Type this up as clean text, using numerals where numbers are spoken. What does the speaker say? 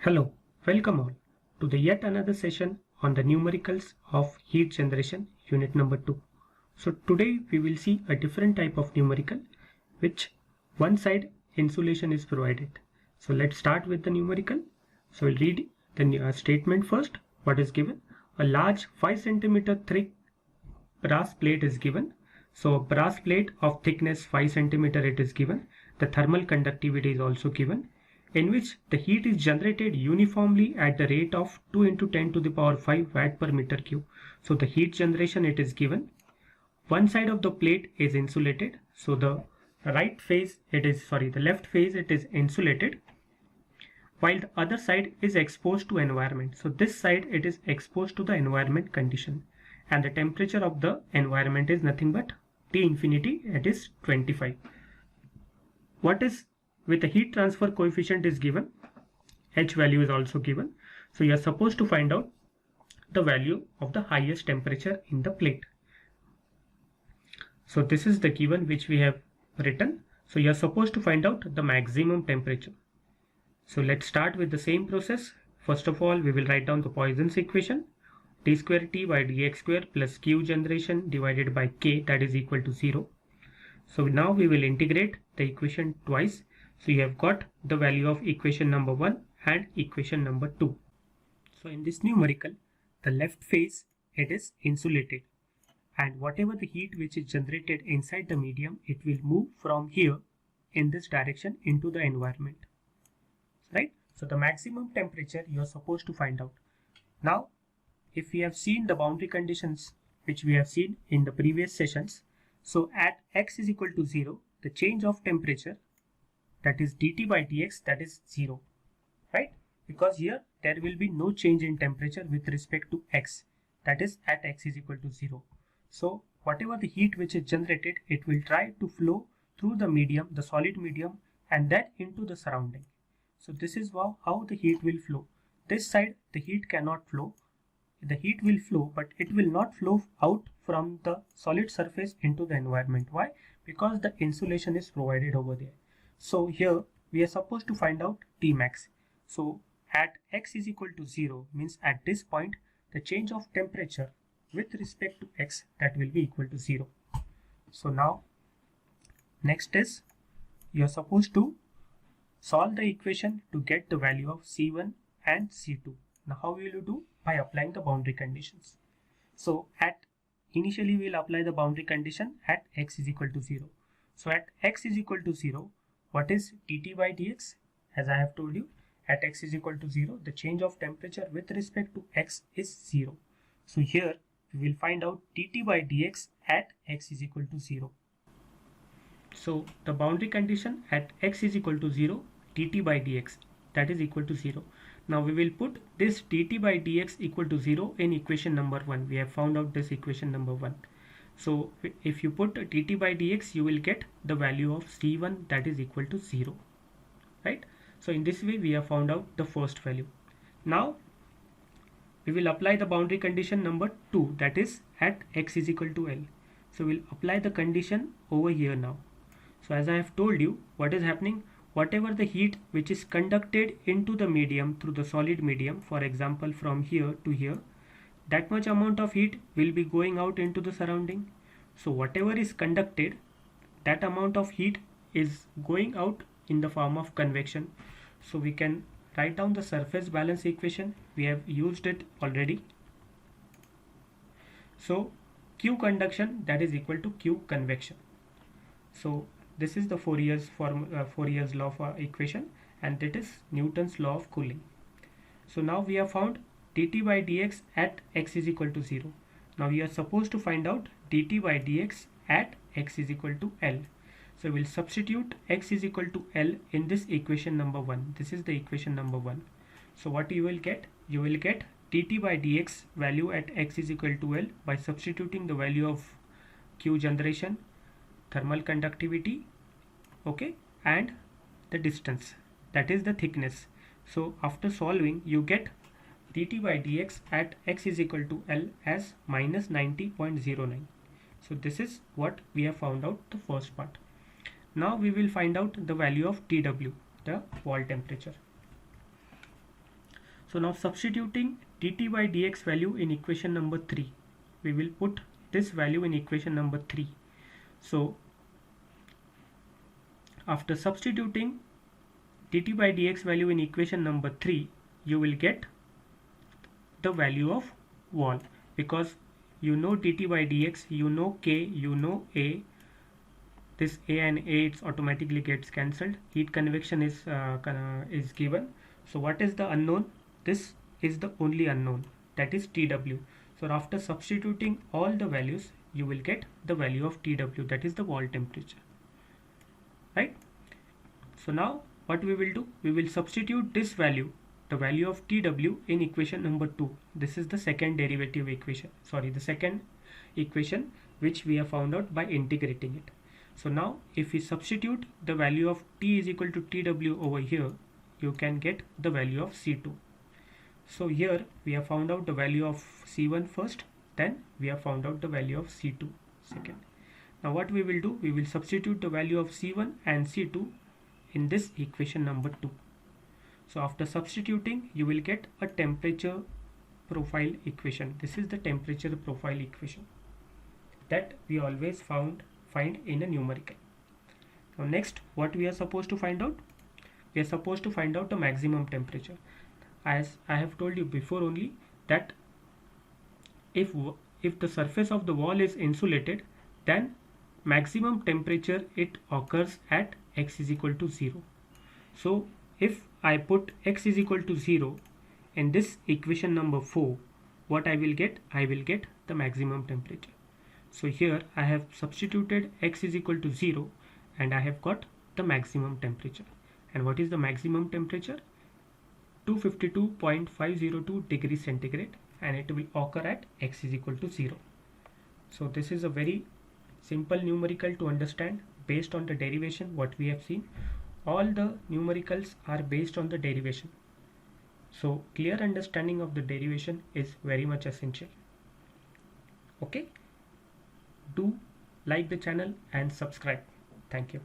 Hello, welcome all to the yet another session on the numericals of heat generation unit number 2. So today we will see a different type of numerical which one side insulation is provided. So let's start with the numerical. So we'll read the statement first. What is given? A large 5 centimeter thick brass plate is given. So a brass plate of thickness 5 centimeter it is given. The thermal conductivity is also given, in which the heat is generated uniformly at the rate of 2 into 10 to the power 5 watt per meter cube. So the heat generation it is given. One side of the plate is insulated. So the left phase it is insulated, while the other side is exposed to environment. So this side it is exposed to the environment condition, and the temperature of the environment is nothing but T infinity, it is 25. What is with the heat transfer coefficient is given, H value is also given. So you are supposed to find out the value of the highest temperature in the plate. So this is the given which we have written. So you are supposed to find out the maximum temperature. So let's start with the same process. First of all, we will write down the Poisson's equation. T square T by dx square plus Q generation divided by K, that is equal to 0. So now we will integrate the equation twice. So you have got the value of equation number 1 and equation number 2. So in this numerical, the left phase it is insulated, and whatever the heat which is generated inside the medium, it will move from here in this direction into the environment, right? So the maximum temperature you are supposed to find out. Now if we have seen the boundary conditions which we have seen in the previous sessions, so at x is equal to 0, the change of temperature, that is dt by dx, that is 0, right? Because here there will be no change in temperature with respect to x, that is at x is equal to 0. So whatever the heat which is generated, it will try to flow through the medium, the solid medium, and then into the surrounding. So this is how the heat will flow. This side the heat cannot flow. The heat will flow, but it will not flow out from the solid surface into the environment. Why? Because the insulation is provided over there. So here we are supposed to find out T max. So at x is equal to 0 means at this point the change of temperature with respect to x, that will be equal to 0. So now next is you are supposed to solve the equation to get the value of C1 and C2. Now how will you do? By applying the boundary conditions. So initially we will apply the boundary condition at x is equal to 0. So at x is equal to 0, what is dt by dx? As I have told you, at x is equal to 0, the change of temperature with respect to x is 0. So here we will find out dt by dx at x is equal to 0. So the boundary condition at x is equal to 0, dt by dx, that is equal to 0. Now we will put this dt by dx equal to 0 in equation number 1. We have found out this equation number 1. So if you put dt by dx, you will get the value of C1, that is equal to 0, right? So in this way we have found out the first value. Now we will apply the boundary condition number 2, that is at x is equal to L. So we'll apply the condition over here now. So as I have told you, what is happening? Whatever the heat which is conducted into the medium through the solid medium, for example from here to here, that much amount of heat will be going out into the surrounding. So whatever is conducted, that amount of heat is going out in the form of convection. So we can write down the surface balance equation. We have used it already. So Q conduction, that is equal to Q convection. So this is the Fourier's law for equation, and that is Newton's law of cooling. So now we have found dt by dx at x is equal to 0. Now we are supposed to find out dt by dx at x is equal to L. So we'll substitute x is equal to L in this equation number 1. This is the equation number 1. So what you will get? You will get dt by dx value at x is equal to L by substituting the value of Q generation, thermal conductivity, okay, and the distance, that is the thickness. So after solving you get dt by dx at x is equal to L as minus 90.09. So this is what we have found out, the first part. Now we will find out the value of TW, the wall temperature. So now substituting dt by dx value in equation number 3, we will put this value in equation number 3. So after substituting dt by dx value in equation number 3, you will get the value of wall, because you know dt by dx, you know k, you know a. This a and a, it automatically gets cancelled. Heat convection is given. So what is the unknown? This is the only unknown, that is Tw. So after substituting all the values, you will get the value of Tw, that is the wall temperature, right? So now what we will do, we will substitute this value, the value of Tw, in equation number 2. This is the second derivative equation, the second equation which we have found out by integrating it. So now if we substitute the value of T is equal to Tw over here, you can get the value of C2. So here we have found out the value of C1 first, then we have found out the value of C2 second. Now what we will do, we will substitute the value of C1 and C2 in this equation number 2. So after substituting, you will get a temperature profile equation. This is the temperature profile equation that we always find in a numerical. Now next, what we are supposed to find out? We are supposed to find out the maximum temperature. As I have told you before only, that if the surface of the wall is insulated, then maximum temperature it occurs at x is equal to 0. So if I put x is equal to 0 in this equation number 4, what I will get? I will get the maximum temperature. So here I have substituted x is equal to 0 and I have got the maximum temperature. And what is the maximum temperature? 252.502 degrees centigrade, and it will occur at x is equal to 0. So this is a very simple numerical to understand based on the derivation what we have seen. All the numericals are based on the derivation. So clear understanding of the derivation is very much essential. Okay, do like the channel and subscribe. Thank you.